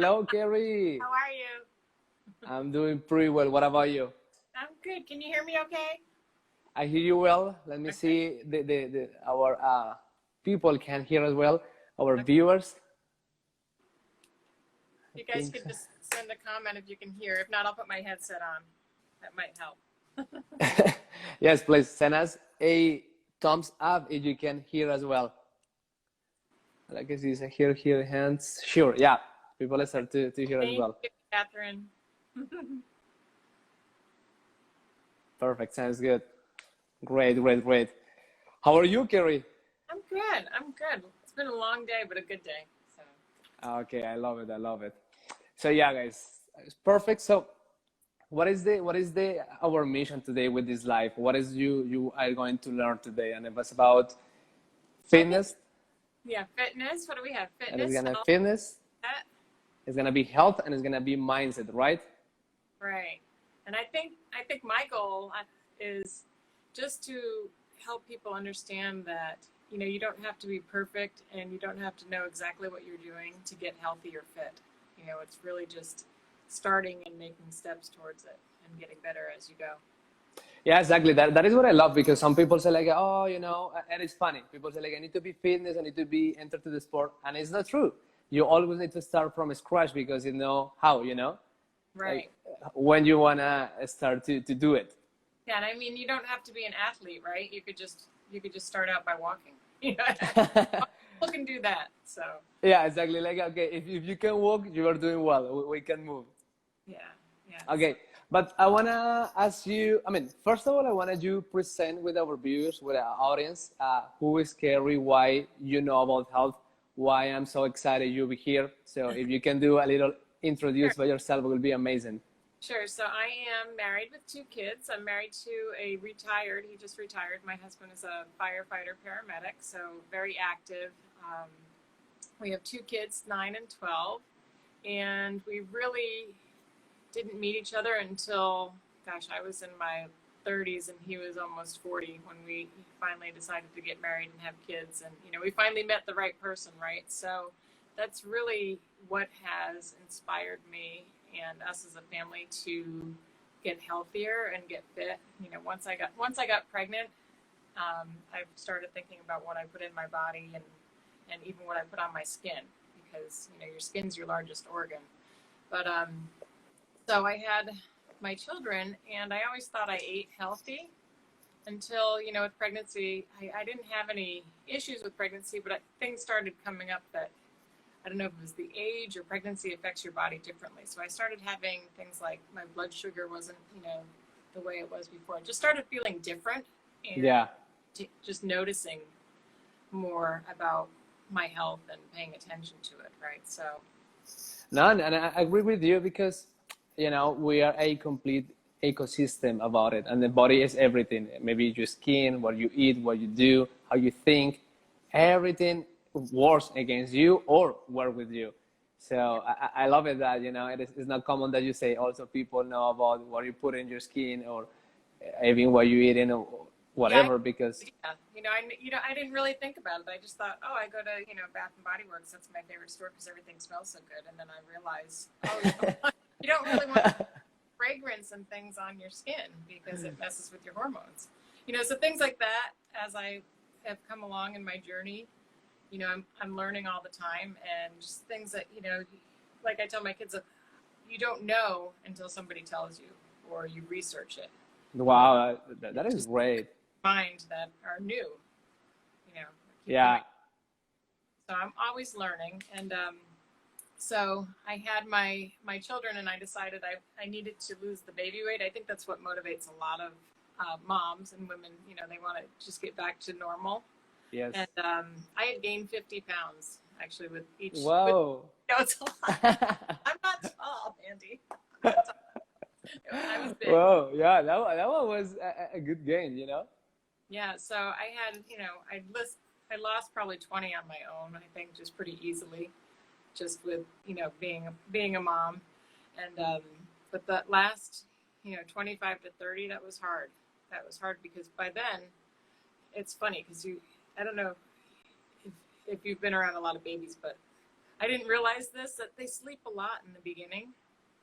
Hello, Kerry. How are you? I'm doing pretty well. What about you? I'm good. Can you hear me okay? I hear you well. Let me Okay. see our people can hear as well. Our Okay. viewers. I You guys think can so. just send a comment if you can hear. If not, I'll put my headset on. That might help. Yes, please send us a thumbs up if you can hear as well. Like I see, hear hands. Sure, yeah. People Okay. start to hear as Thank well. you, Catherine. Perfect. Sounds good. Great. How are you, Kerry? I'm good. I'm good. It's been a long day, but a good day. So Okay, I love it. I love it. So yeah, guys, it's perfect. So what is the our mission today with this life? What is you are going to learn today? And it was about I think, fitness, yeah, fitness. What do we have? and it's Fitness, gonna health, fitness, that, it's gonna be health, and it's gonna be mindset, right? right. And I think my goal is just to help people understand that you don't have to be perfect and you don't have to know exactly what you're doing to get healthy or fit. It's really just starting and making steps towards it and getting better as you go. Yeah, exactly. That is what I love because some people say like, oh, and it's funny. People say like, I need to be fitness, I need to be entered to the sport, and it's not true. You always need to start from scratch because you know how, like Right. when you wanna start to do it. Yeah, and I mean you don't have to be an athlete, right? You could just start out by walking. People can do that. So Yeah, exactly. Like, okay, if you can walk, you are doing well. We can move. yeah, yeah. So Okay, but I wanna ask you. I mean, first of all, I wanted you present with our viewers, with our audience, who is Kerry, why you know about health, why I'm so excited you be here. So if you can do a little sure. introduce by yourself, it will be amazing. Sure. So I am married with two kids. I'm married to a retired, he just retired. My husband is a firefighter paramedic, so very active. Um, we have two kids, 9 and 12, and we really didn't meet each other until, gosh, I was in my 30s and he was almost 40 when we finally decided to get married and have kids. And, we finally met the right person, right? So that's really what has inspired me and us as a family to get healthier and get fit. Once I got pregnant, I started thinking about what I put in my body and even what I put on my skin because your skin's your largest organ. But so I had my children, and I always thought I ate healthy until, with pregnancy, I didn't have any issues with pregnancy, but things started coming up that I don't know if it was the age or pregnancy affects your body differently. So I started having things like my blood sugar wasn't, the way it was before. I just started feeling different and Yeah. just noticing more about my health and paying attention to it, right? So, No, and I agree with you because, we are a complete ecosystem about it, and the body is everything. Maybe your skin, what you eat, what you do, how you think, everything works against you or work with you. So I love it that it's not common that you say also people know about what you put in your skin or even what you eat in or yeah, whatever because yeah, I didn't really think about it. I just thought, oh, I go to Bath and Body Works. That's my favorite store because everything smells so good. And then I realized, oh, you don't really want fragrance and things on your skin because it messes with your hormones. So things like that. As I have come along in my journey, I'm learning all the time, and just things that like I tell my kids, you don't know until somebody tells you or you research it, or wow, that is just great. find that are new. You know, keep coming. Yeah. So I'm always learning, and so I had my children, and I decided I needed to lose the baby weight. I think that's what motivates a lot of moms and women. They want to just get back to normal. And Yes. I had gained 50 pounds actually with each. Whoa. It's a lot. I'm not tall, Andy. I was big. Whoa, yeah, that one was a good game. Yeah, so I had, I lost probably 20 on my own, I think, just pretty easily, just with, being a mom. And, but that last, 25 to 30, that was hard. That was hard because by then, it's funny because I don't know if you've been around a lot of babies, but I didn't realize this, that they sleep a lot in the beginning.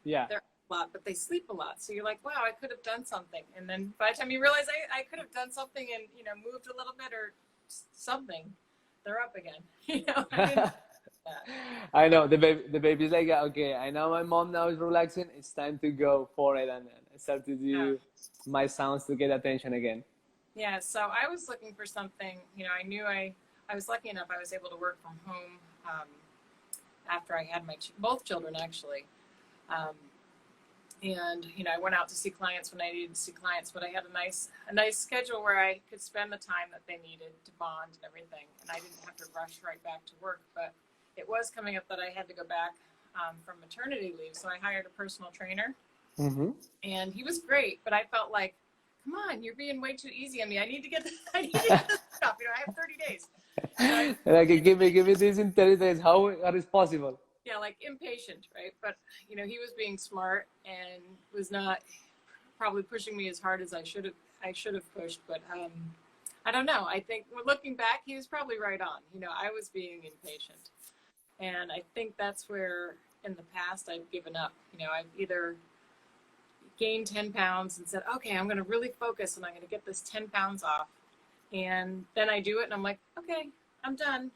Yeah. They're a lot, but they sleep a lot. So you're like, wow, I could have done something. And then by the time you realize I could have done something and, you know, moved a little bit or something, they're up again. You know, I didn't. I know the baby's like, okay, I know my mom now is relaxing. It's time to go for it and start to do my sounds to get attention again. Yeah. So I was looking for something, you know, I knew I was lucky enough. I was able to work from home after I had my both children actually. And, you know, I went out to see clients when I needed to see clients, but I had a nice schedule where I could spend the time that they needed to bond and everything. And I didn't have to rush right back to work, but it was coming up that I had to go back from maternity leave. So I hired a personal trainer and he was great, but I felt like, come on, you're being way too easy on me. I need to get this stuff. You know, I have 30 days. Like, give me this in 30 days. How is possible? Yeah, like impatient, right? But, you know, he was being smart and was not probably pushing me as hard as I should have pushed. But I don't know. I think looking back, he was probably right on. You know, I was being impatient. And I think that's where in the past I've given up. You know, I've either gained 10 pounds and said, okay, I'm going to really focus and I'm going to get this 10 pounds off. And then I do it and I'm like, okay, I'm done.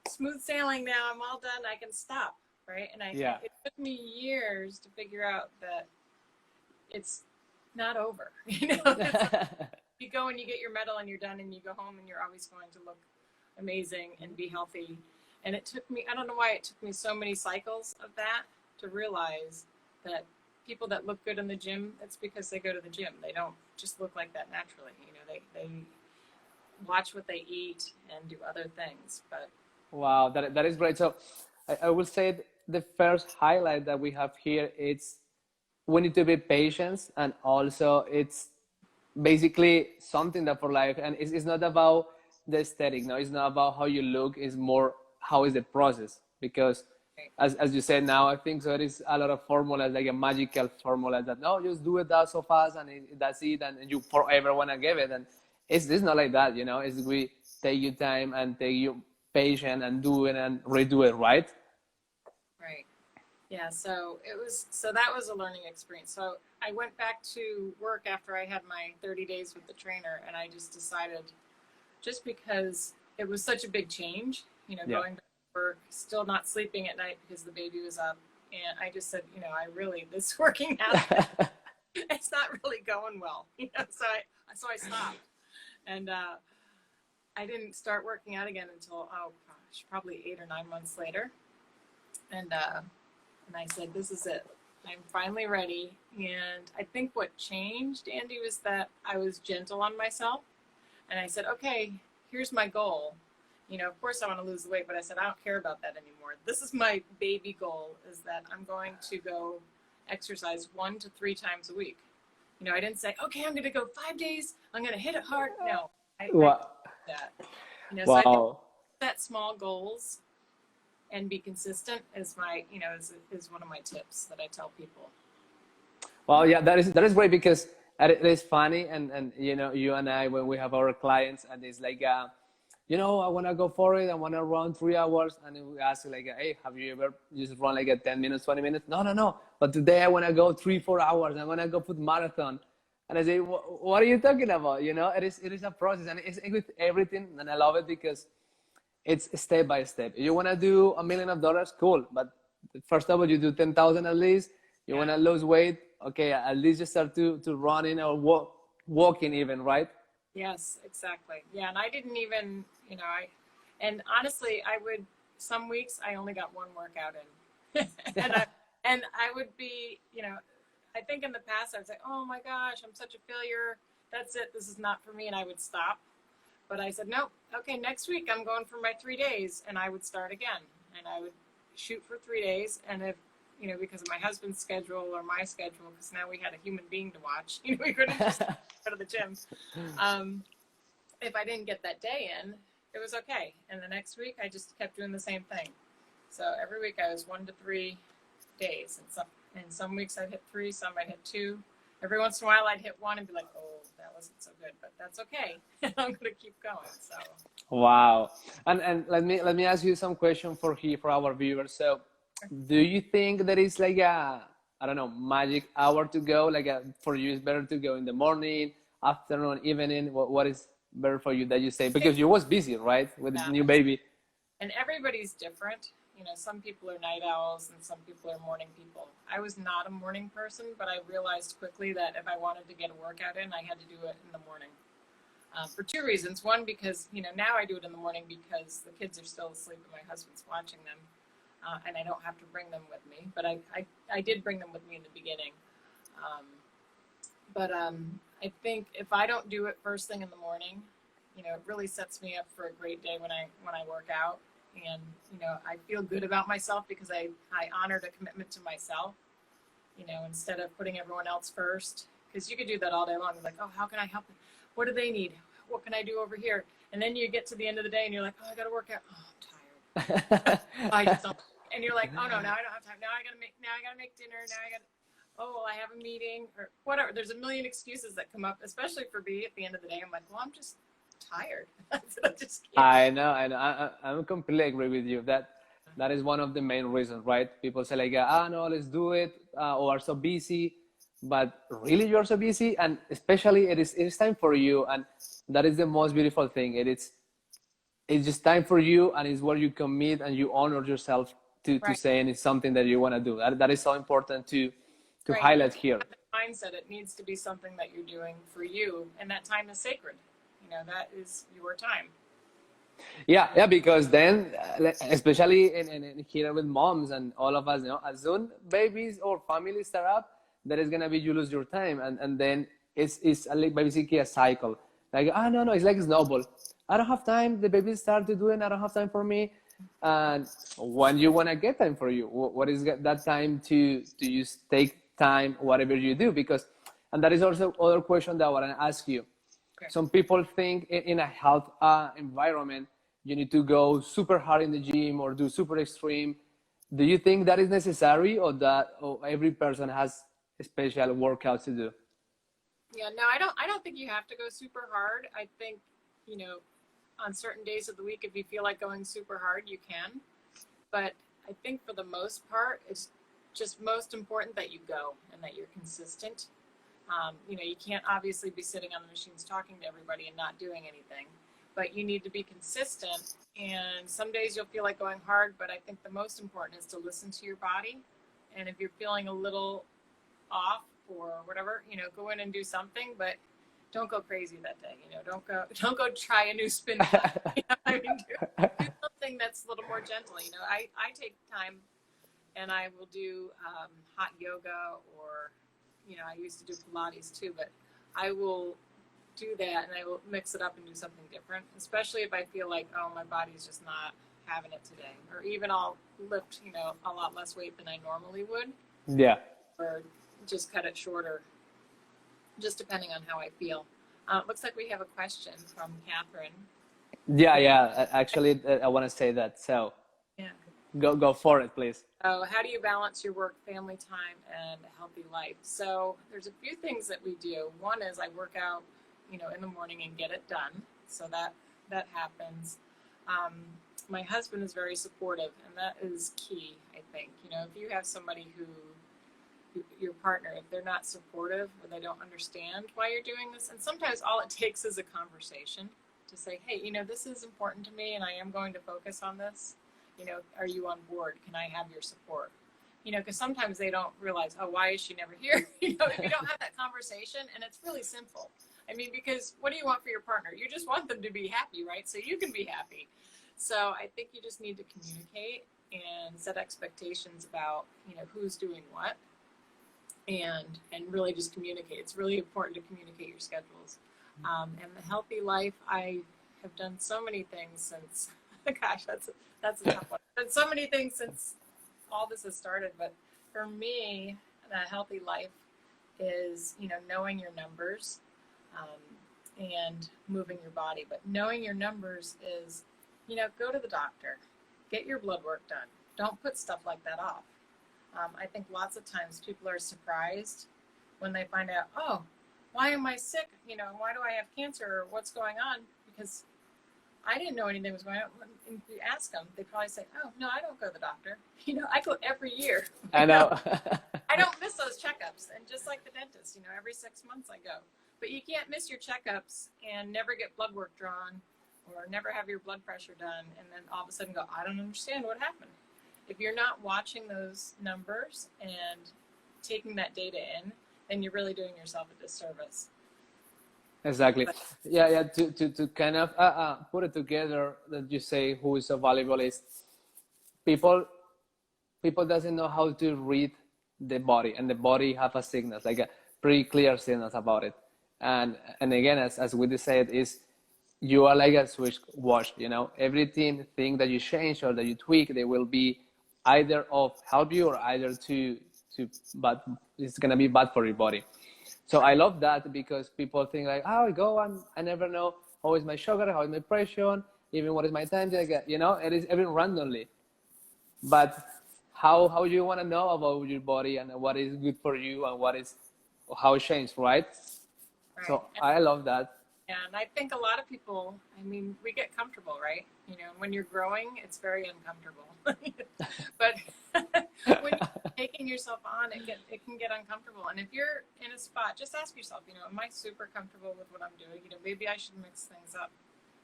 Smooth sailing now. I'm all done. I can stop. Right. And it took me years to figure out that it's not over. You know, you go and you get your medal and you're done and you go home and you're always going to look amazing and be healthy. And it took me, I don't know why it took me so many cycles of that to realize that people that look good in the gym, it's because they go to the gym. They don't just look like that naturally. You know, they watch what they eat and do other things. But wow, that is great. So I will say the first highlight that we have here, it's we need to be patient, and also it's basically something that for life, and it's not about the aesthetic. No, it's not about how you look. It's more how is the process, because as you said now, I think so there is a lot of formulas, like a magical formula that no, just do it that so fast and that's it, and you forever want to give it, and it's not like that. You know, it's we take your time and take your patient and do it and redo it, right? Right. Yeah. So that was a learning experience. So I went back to work after I had my 30 days with the trainer, and I just decided, just because it was such a big change, you know, going back to work, still not sleeping at night because the baby was up. And I just said, you know, this working out, it's not really going well, you know, so I stopped. And I didn't start working out again until, oh gosh, probably 8 or 9 months later. And I said, this is it. I'm finally ready. And I think what changed, Andy, was that I was gentle on myself. And I said, okay, here's my goal. You know, of course I want to lose the weight, but I said, I don't care about that anymore. This is my baby goal, is that I'm going to go exercise 1 to 3 times a week. You know, I didn't say, okay, I'm going to go 5 days. I'm going to hit it hard. No, I didn't do that. You know, so I think set small goals and be consistent is my, you know, is one of my tips that I tell people. Well, yeah, that is great, because it is funny, and you know, you and I, when we have our clients, and it's like, you know, I want to go for it, I want to run 3 hours, and we ask like, hey, have you ever just run like a 10 minutes, 20 minutes? No, but today I want to go 3-4 hours, I want to go put marathon. And I say, what are you talking about? You know, it is a process, and it's with everything, and I love it because it's step by step. You want to do $1 million, cool, but first of all, you do 10,000 at least. You want to lose weight, okay, at least you start to running or walking even, right? Yes, exactly. Yeah, and I didn't even, you know, and honestly, some weeks I only got 1 workout in. and I would be, you know, I think in the past I would say, oh my gosh, I'm such a failure. That's it. This is not for me. And I would stop. But I said, nope. Okay, next week I'm going for my 3 days, and I would start again, and I would shoot for 3 days. And if, you know, because of my husband's schedule or my schedule, because now we had a human being to watch, you know, we couldn't just go to the gym. If I didn't get that day in, it was okay. And the next week I just kept doing the same thing. So every week I was 1 to 3 days, and some weeks I'd hit 3, some I'd hit 2. Every once in a while I'd hit 1 and be like, oh, that wasn't so good, but that's okay. I'm going to keep going. So. Wow. And let me ask you some question for here for our viewers. So, do you think there is like a, I don't know, magic hour to go? Like for you, it's better to go in the morning, afternoon, evening. What is better for you that you say? Because you was busy, right, with the Yeah, new baby. and everybody's different. You know, some people are night owls and some people are morning people. I was not a morning person, but I realized quickly that if I wanted to get a workout in, I had to do it in the morning. For two reasons. One, because, you know, now I do it in the morning because the kids are still asleep and my husband's watching them. And I don't have to bring them with me, but I did bring them with me in the beginning. Um, but I think if I don't do it first thing in the morning, you know, it really sets me up for a great day when I work out. And, you know, I feel good about myself because I honored a commitment to myself, you know, instead of putting everyone else first. Because you could do that all day long. Like, oh, how can I help them? What do they need? What can I do over here? And then you get to the end of the day and you're like, oh, I got to work out. Oh, I'm tired. I just don't. And you're like, oh no, now I don't have time. Now I gotta make dinner. Now I gotta, oh, well, I have a meeting or whatever. There's a million excuses that come up, especially for me at the end of the day. I'm like, well, I'm just tired. I just can't. I know. I completely agree with you. That is one of the main reasons, right? People say like, ah, no, let's do it, or are so busy, but really you're so busy, and especially it is time for you, and that is the most beautiful thing. It's just time for you, and it's where you commit and you honor yourself to Right, saying it's something that you want to do. That is so important to right. You highlight here. have the mindset. It needs to be something that you're doing for you, and that time is sacred. You know, that is your time. Yeah, because then, especially in here with moms and all of us, as soon babies or families start up, that is gonna be you lose your time, and then it's like basically a cycle. Like, ah, no, it's like a snowball. I don't have time. The babies start to do it. I don't have time for me. And when you wanna get time for you, what is that time to just take time, whatever you do? Because, and that is also other question that I wanna ask you. Okay. Some people think in a health environment you need to go super hard in the gym or do super extreme. Do you think that is necessary, or that every person has special workouts to do? Yeah, no, I don't think you have to go super hard. I think, you know, on certain days of the week, if you feel like going super hard, you can. But I think for the most part, it's just most important that you go and that you're consistent. You know, you can't obviously be sitting on the machines talking to everybody and not doing anything, but you need to be consistent. And some days you'll feel like going hard, but I think the most important is to listen to your body. And if you're feeling a little off or whatever, you know, go in and do something, but don't go crazy that day. You know, don't go try a new spin class. You know, I mean, do something that's a little more gentle. You know, I take time and I will do hot yoga, or, you know, I used to do Pilates too, but I will do that and I will mix it up and do something different, especially if I feel like, oh, my body's just not having it today. Or even I'll lift, you know, a lot less weight than I normally would, Yeah. or just cut it shorter, just depending on how I feel. Looks like we have a question from Catherine. Yeah. Actually, I want to say that. So Yeah. go for it, please. Oh, how do you balance your work, family time, and a healthy life? So there's a few things that we do. One is I work out, you know, in the morning and get it done. So that happens. Um, my husband is very supportive, and that is key, I think. You know, if you have somebody your partner, if they're not supportive or they don't understand why you're doing this, and sometimes all it takes is a conversation to say, hey, you know, this is important to me and I am going to focus on this. You know, are you on board? Can I have your support? You know, because sometimes they don't realize, oh, why is she never here? You know, if you don't have that conversation, and it's really simple. I mean, because what do you want for your partner? You just want them to be happy, right? So you can be happy. So I think you just need to communicate and set expectations about, you know, who's doing what, and really just communicate. It's really important to communicate your schedules. And the healthy life, I have done so many things since, gosh, that's a tough one. I've done so many things since all this has started, but for me, the healthy life is, you know, knowing your numbers, and moving your body. But knowing your numbers is, you know, go to the doctor, get your blood work done. Don't put stuff like that off. I think lots of times people are surprised when they find out, oh, why am I sick? You know, why do I have cancer? Or what's going on? Because I didn't know anything was going on. And if you ask them, they probably say, "Oh no, I don't go to the doctor. You know, I go every year." I know. I don't miss those checkups. And just like the dentist, you know, every 6 months I go. But you can't miss your checkups and never get blood work drawn or never have your blood pressure done and then all of a sudden go, I don't understand what happened. If you're not watching those numbers and taking that data in, then you're really doing yourself a disservice. Exactly. But, Yeah, yeah. To kind of put it together, that you say who is so valuable is people. People doesn't know how to read the body, and the body have a signals, like a pretty clear signals about it. And again, as we said, is you are like a switch watch. You know, everything thing that you change or that you tweak, they will be either of help you or either to but it's gonna be bad for your body. So I love that because people think like, oh, I go, I never know how is my sugar, how is my pressure, even what is my time, like, you know, it is even randomly. But how you want to know about your body and what is good for you and what is how it changes, right? right. So I love that. And I think a lot of people, I mean, we get comfortable, right? You know, when you're growing, it's very uncomfortable. But when you're taking yourself on, it can get uncomfortable. And if you're in a spot, just ask yourself, you know, am I super comfortable with what I'm doing? You know, maybe I should mix things up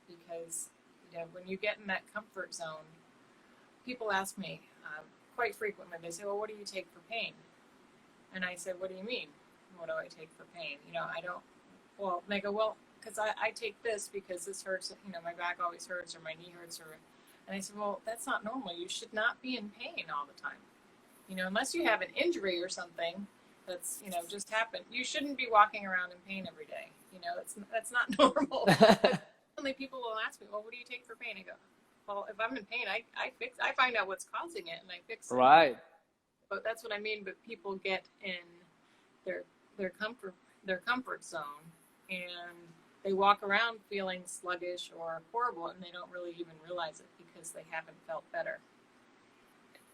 because, you know, when you get in that comfort zone, people ask me quite frequently, they say, well, what do you take for pain? And I say, what do you mean? What do I take for pain? You know, I don't, well, they go, well, because I take this because this hurts, you know, my back always hurts or my knee hurts. And I said, well, that's not normal. You should not be in pain all the time. You know, unless you have an injury or something that's, you know, just happened. You shouldn't be walking around in pain every day. You know, that's not normal. But suddenly people will ask me, well, what do you take for pain? I go, well, if I'm in pain, I find out what's causing it and I fix it. Right. But that's what I mean. But people get in their comfort zone and they walk around feeling sluggish or horrible and they don't really even realize it because they haven't felt better.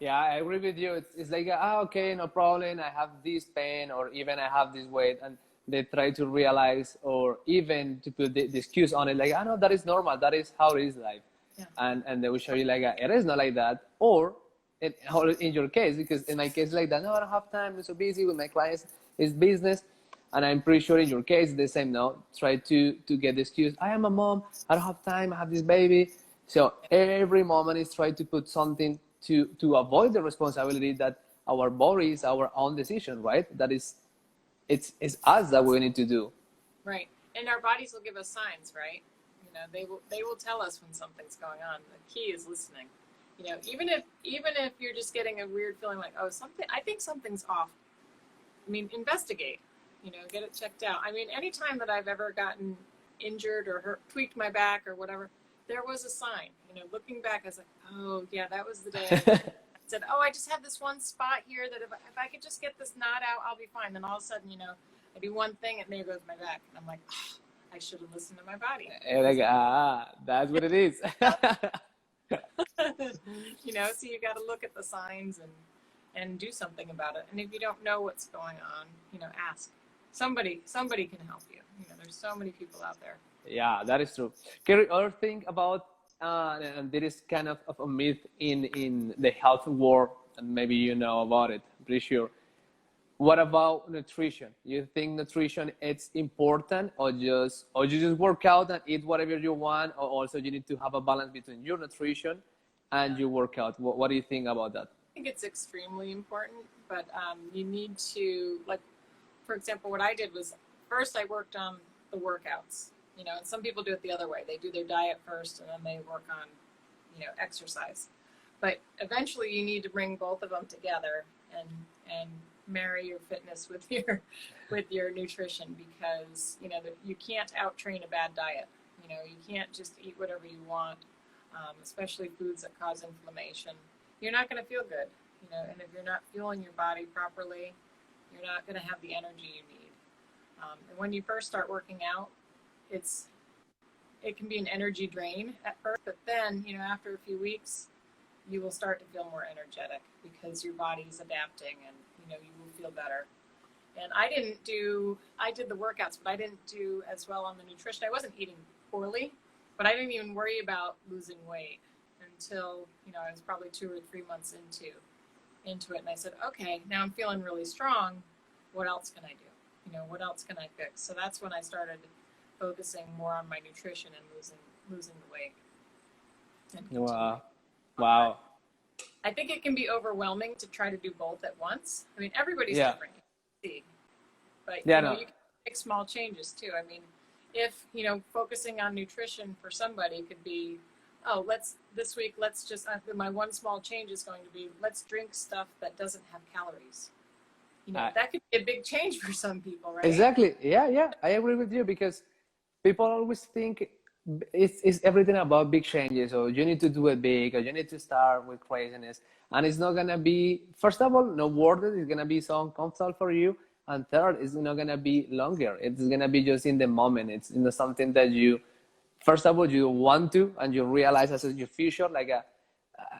Yeah, I agree with you. It's like, okay, no problem. I have this pain, or even I have this weight, and they try to realize, or even to put the excuse on it, like, I know that is normal. That is how it is life, Yeah. and they will show you like, it is not like that, or in your case, because in my case, like that, no, I don't have time. I'm so busy with my clients. It's business, and I'm pretty sure in your case, the same. No, try to get the excuse. I am a mom. I don't have time. I have this baby. So every moment is try to put something to avoid the responsibility that our body is our own decision, right? That is, it's us that we need to do. Right. And our bodies will give us signs, right? You know, they will tell us when something's going on. The key is listening. You know, even if you're just getting a weird feeling like, oh, I think something's off. I mean, investigate. You know, get it checked out. I mean, anytime that I've ever gotten injured or hurt, tweaked my back or whatever, there was a sign. You know, looking back, I was like, oh yeah, that was the day I said, oh, I just have this one spot here that if I could just get this knot out, I'll be fine. Then all of a sudden, you know, I do one thing and there goes my back, and I'm like, oh, I should have listened to my body. Like, that's what it is. You know, so you got to look at the signs and do something about it. And if you don't know what's going on, you know, ask. Somebody can help you. You know, there's so many people out there. Yeah, that is true. Kerry, other thing about, and there is kind of a myth in the health world, and maybe you know about it, I'm pretty sure. What about nutrition? You think nutrition is important, or you just work out and eat whatever you want, or also you need to have a balance between your nutrition and your workout? What do you think about that? I think it's extremely important, but you need to, like, for example, what I did was first I worked on the workouts. You know, and some people do it the other way. They do their diet first and then they work on, you know, exercise. But eventually you need to bring both of them together and marry your fitness with your nutrition, because, you know, you can't out-train a bad diet. You know, you can't just eat whatever you want, especially foods that cause inflammation. You're not going to feel good, you know, and if you're not fueling your body properly, you're not going to have the energy you need. And when you first start working out, it can be an energy drain at first, but then, you know, after a few weeks, you will start to feel more energetic because your body's adapting and, you know, you will feel better. And I did the workouts, but I didn't do as well on the nutrition. I wasn't eating poorly, but I didn't even worry about losing weight until, I was probably 2 or 3 months into it. And I said, okay, now I'm feeling really strong. What else can I do? What else can I fix? So that's when I started focusing more on my nutrition and losing the weight and continuing. Wow. Wow. I think it can be overwhelming to try to do both at once. I mean, everybody's Yeah. different, but Yeah, no. you can make small changes too. I mean, if focusing on nutrition for somebody could be, oh, this week let's just my one small change is going to be, let's drink stuff that doesn't have calories. That could be a big change for some people, right? Exactly. Yeah, yeah. I agree with you because people always think it's everything about big changes, or you need to do it big, or you need to start with craziness. And it's not gonna be, first of all, not worth it. It's gonna be so uncomfortable for you. And third, it's not gonna be longer. It's gonna be just in the moment. It's something that you, first of all, you want to, and you realize as your future.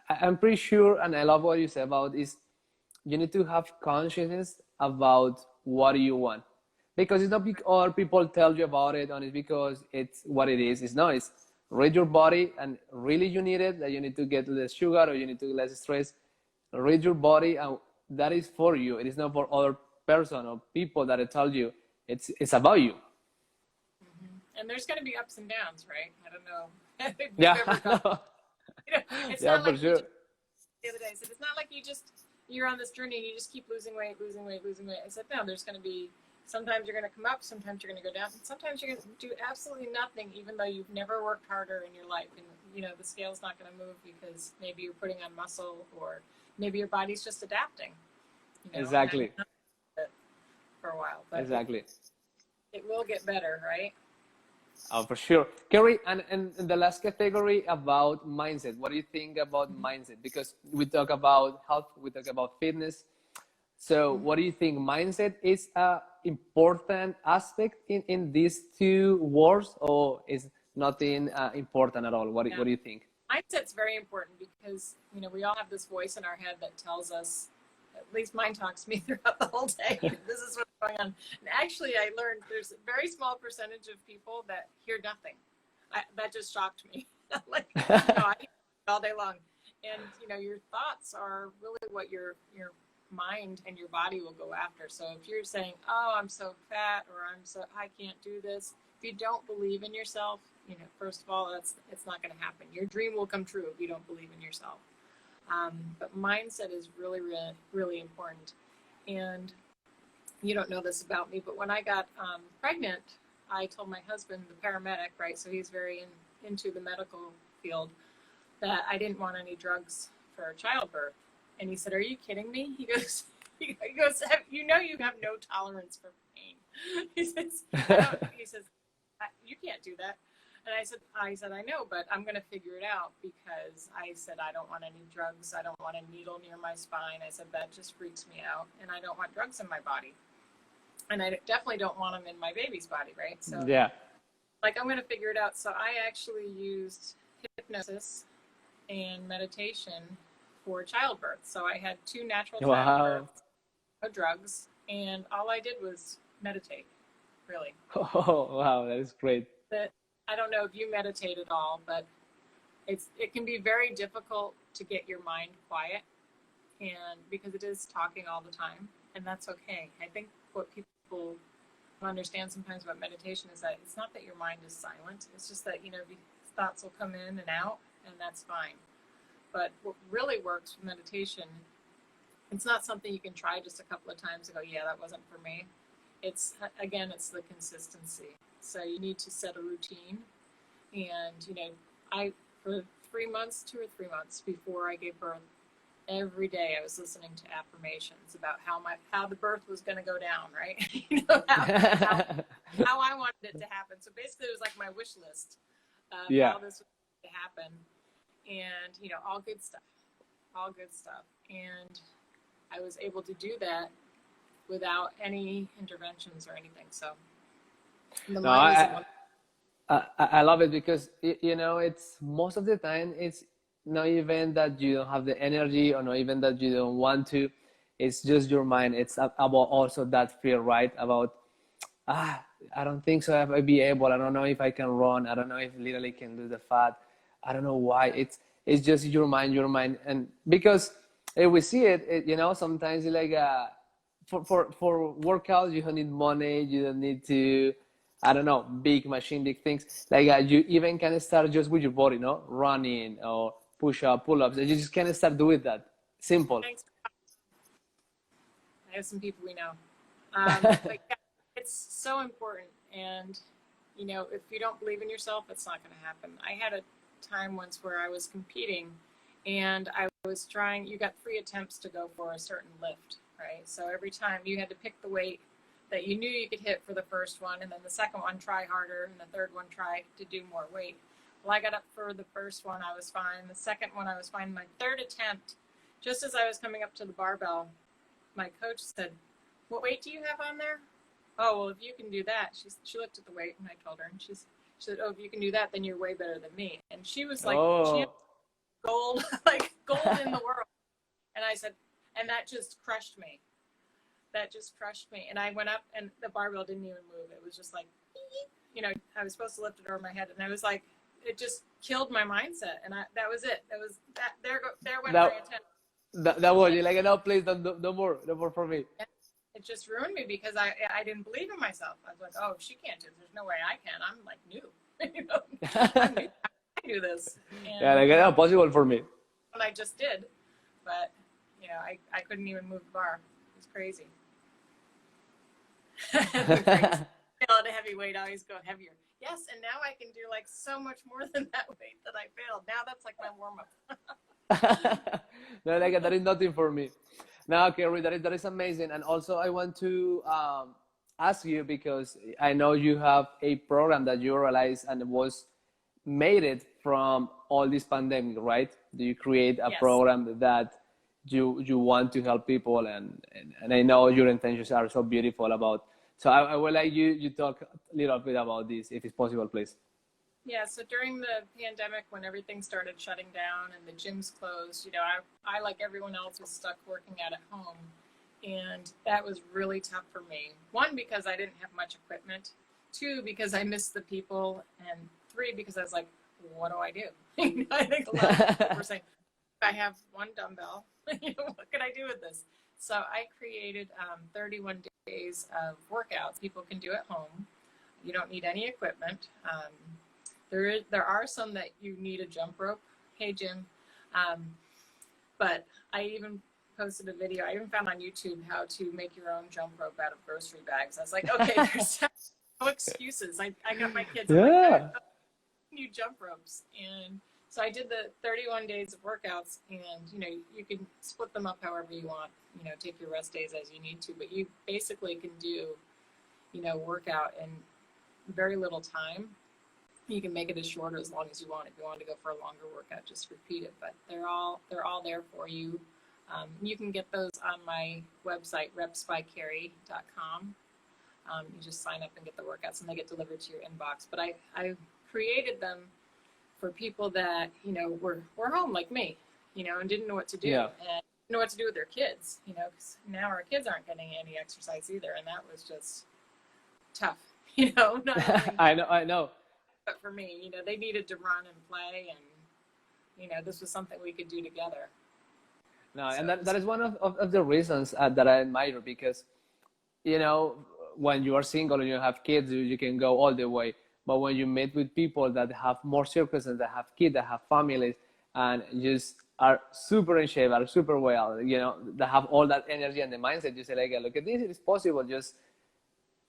I'm pretty sure, and I love what you said about is you need to have consciousness about what you want, because it's not because other people tell you about it, and it's because it's what it is. It's not. It's read your body, and really you need it, that you need to get less sugar, or you need to less stress. Read your body, and that is for you. It is not for other person or people that tell you. It's about you. And there's going to be ups and downs, right? I don't know if you've Yeah. ever gone, it's Yeah, not for like sure. the other day I said, it's not like you're on this journey and you just keep losing weight. I said, no, there's going to be, sometimes you're going to come up, sometimes you're going to go down, and sometimes you're going to do absolutely nothing, even though you've never worked harder in your life. And, the scale's not going to move because maybe you're putting on muscle, or maybe your body's just adapting. Exactly. For a while, but Exactly. it will get better, right? Oh, for sure. Kerry, and the last category about mindset. What do you think about mindset? Because we talk about health, we talk about fitness. So what do you think? Mindset is a important aspect in these two words, or is nothing important at all? What do you think? Mindset's very important because, we all have this voice in our head that tells us, at least mine talks to me throughout the whole day, this is what's going on. And actually, I learned there's a very small percentage of people that hear nothing. That just shocked me. I hear all day long. And, your thoughts are really what your mind and your body will go after. So if you're saying, oh, I'm so fat, or I can't do this, if you don't believe in yourself, first of all, it's not going to happen. Your dream will come true if you don't believe in yourself. But mindset is really, really, really important. And you don't know this about me, but when I got pregnant, I told my husband, the paramedic, right, so he's very into the medical field, that I didn't want any drugs for childbirth. And he said, are you kidding me? He goes, you have no tolerance for pain. He says, you can't do that. And I said, I know, but I'm going to figure it out, because I said, I don't want any drugs. I don't want a needle near my spine. I said, that just freaks me out. And I don't want drugs in my body. And I definitely don't want them in my baby's body, right? So Yeah. I'm going to figure it out. So I actually used hypnosis and meditation for childbirth. So I had 2 natural childbirths, no drugs. And all I did was meditate, really. Oh, wow. That is great. I don't know if you meditate at all, but it can be very difficult to get your mind quiet, and because it is talking all the time, and that's okay. I think what people don't understand sometimes about meditation is that it's not that your mind is silent. It's just that, thoughts will come in and out, and that's fine. But what really works with meditation, it's not something you can try just a couple of times and go, yeah, that wasn't for me. It's the consistency. So you need to set a routine. And, for 3 months, 2 or 3 months before I gave birth, every day I was listening to affirmations about how the birth was going to go down, right? How I wanted it to happen. So basically it was like my wish list of how this was going to happen. And, all good stuff. And I was able to do that without any interventions or anything. So I love it, because it's most of the time it's not even that you don't have the energy, or not even that you don't want to. It's just your mind. It's about also that fear, right? About I don't think so. If I be able, I don't know if I can run. I don't know if literally can do the fat. I don't know why. It's just your mind, and because if we see it, you know, sometimes it's like for workouts you don't need money. You don't need to, I don't know, big machine, big things. Like you even can start just with your body, no, running or push up, pull ups. You just can start doing that. Simple. Thanks. I have some people we know. But yeah, it's so important. And, you know, if you don't believe in yourself, it's not going to happen. I had a time once where I was competing and I was trying, you got 3 attempts to go for a certain lift, right? So every time you had to pick the weight that you knew you could hit for the first one, and then the second one, try harder, and the third one, try to do more weight. Well, I got up for the first one, I was fine. The second one, I was fine. My third attempt, just as I was coming up to the barbell, my coach said, "What weight do you have on there?" "Oh, well, if you can do that," she looked at the weight, and I told her, and she said, "Oh, if you can do that, then you're way better than me." And she was like, she had Oh. gold, like gold in the world. And I said, and that just crushed me. That just crushed me. And I went up, and the barbell didn't even move. It was just like, you know, I was supposed to lift it over my head, and I was like, it just killed my mindset. And that was it. That was that. There went my attempt. That was, you're like, no, please, no more, no more for me. It just ruined me because I didn't believe in myself. I was like, oh, if she can't do it, there's no way I can. I'm like new. You know, I'm new. I can do this. And, Yeah, like, it's possible for me. and I just did. But, you know, I couldn't even move the bar. It was crazy. Failed a heavy weight, I always go heavier. Yes, and now I can do like so much more than that weight that I failed. Now that's like my warm-up. No, like that is nothing for me. Now, Kerry, that is amazing. And also, I want to ask you because I know you have a program that you realized and was made it from all this pandemic, right? Do you create a Yes. program that you want to help people, and I know your intentions are so beautiful about. So I would like you talk a little bit about this, if it's possible, please. Yeah, so during the pandemic, when everything started shutting down and the gyms closed, you know, I like everyone else, was stuck working out at home. And that was really tough for me. One, because I didn't have much equipment. Two, because I missed the people. And three, because I was like, what do I do? I think a lot of people were saying, I have one dumbbell. You know, what can I do with this? So I created 31 days of workouts people can do at home. You don't need any equipment. There are some that you need a jump rope. Hey, Jim. But I even posted a video. I even found on YouTube how to make your own jump rope out of grocery bags. I was like, okay, there's no excuses. I got my kids. I'm like, I need jump ropes. And so I did the 31 days of workouts, and, you know, you can split them up however you want, you know, take your rest days as you need to, but you basically can do, you know, workout in very little time. You can make it as short or as long as you want. If you want to go for a longer workout, just repeat it. But they're all there for you. You can get those on my website, repsbykerry.com. You just sign up and get the workouts, and they get delivered to your inbox. But I created them for people that, you know, were home like me, you know, and didn't know what to do, and didn't know what to do with their kids, you know, because now our kids aren't getting any exercise either, and that was just tough, you know. Not only, I know. But for me, you know, they needed to run and play, and, you know, this was something we could do together. No, So and that is one of the reasons that I admire, because, you know, when you are single and you have kids, you can go all the way. But when you meet with people that have more circumstances, that have kids, that have families, and just are super in shape, are super well, you know, that have all that energy and the mindset, you say, like, look at this, it is possible. Just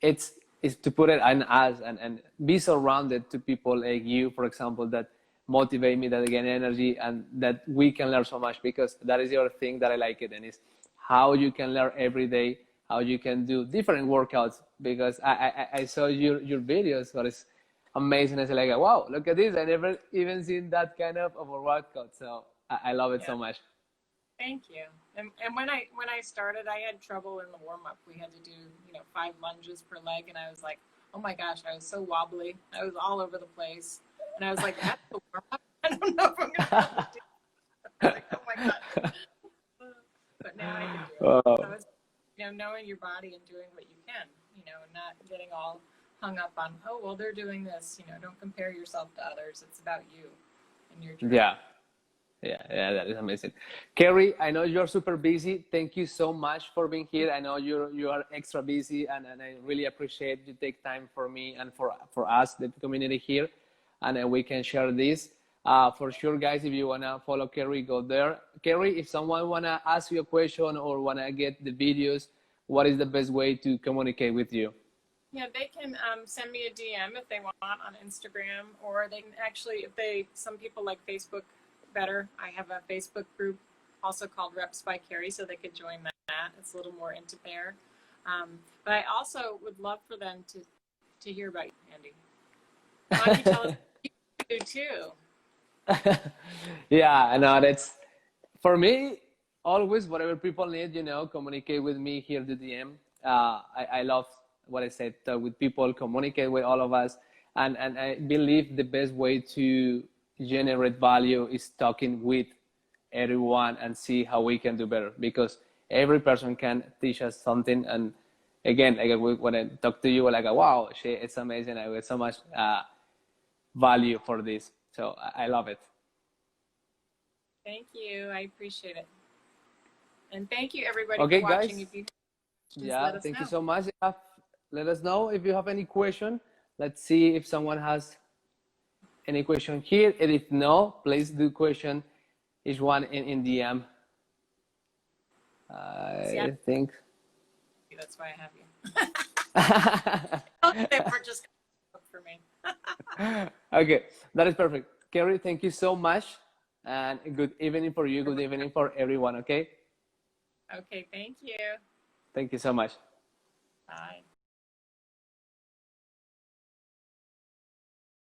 it's to put it on us, and be surrounded to people like you, for example, that motivate me, that gain energy, and that we can learn so much, because that is the other thing that I like it, and is how you can learn every day, how you can do different workouts, because I saw your videos, but it's amazing. It's like, wow, look at this. I never even seen that kind of a workout. So I love it so much. Thank you. And when I started, I had trouble in the warm up. We had to do, you know, 5 lunges per leg, and I was like, oh my gosh, I was so wobbly. I was all over the place, and I was like, that's the warm up. I don't know if I'm gonna be able to do it. I was like, oh my god. But now I can do it. So it's, you know, knowing your body and doing what you can, you know, and not getting all hung up on, oh, well, they're doing this. You know, don't compare yourself to others. It's about you and your journey. Yeah. Yeah, that is amazing. Kerry, I know you're super busy. Thank you so much for being here. I know you are extra busy, and I really appreciate you take time for me and for us, the community here, and we can share this. For sure, guys, if you wanna follow Kerry, go there. Kerry, if someone wanna ask you a question or wanna get the videos, what is the best way to communicate with you? Yeah, they can send me a DM if they want on Instagram, or they can actually, some people like Facebook better. I have a Facebook group also called Reps by Kerry, so they could join that. It's a little more into there. But I also would love for them to hear about you, Andy. Why don't you tell us what you do too? Yeah, I know that's for me. Always, whatever people need, communicate with me here the DM. I love what I said, talk with people, communicate with all of us, and I believe the best way to generate value is talking with everyone and see how we can do better, because every person can teach us something. And again, like when I talk to you, like, wow, it's amazing. I get so much value for this, so I love it. Thank you. I appreciate it. And thank you, everybody, Okay, for watching. guys. If you just Yeah, let us thank you know. so much. Let us know if you have any question. Let's see if someone has any question here. And if no, please do question each one in DM. See, I think. that's why I have you. They were just for me. Okay, that is perfect. Kerry, thank you so much. And good evening for you. Good evening for everyone. Okay. Okay, thank you. Thank you so much. Bye.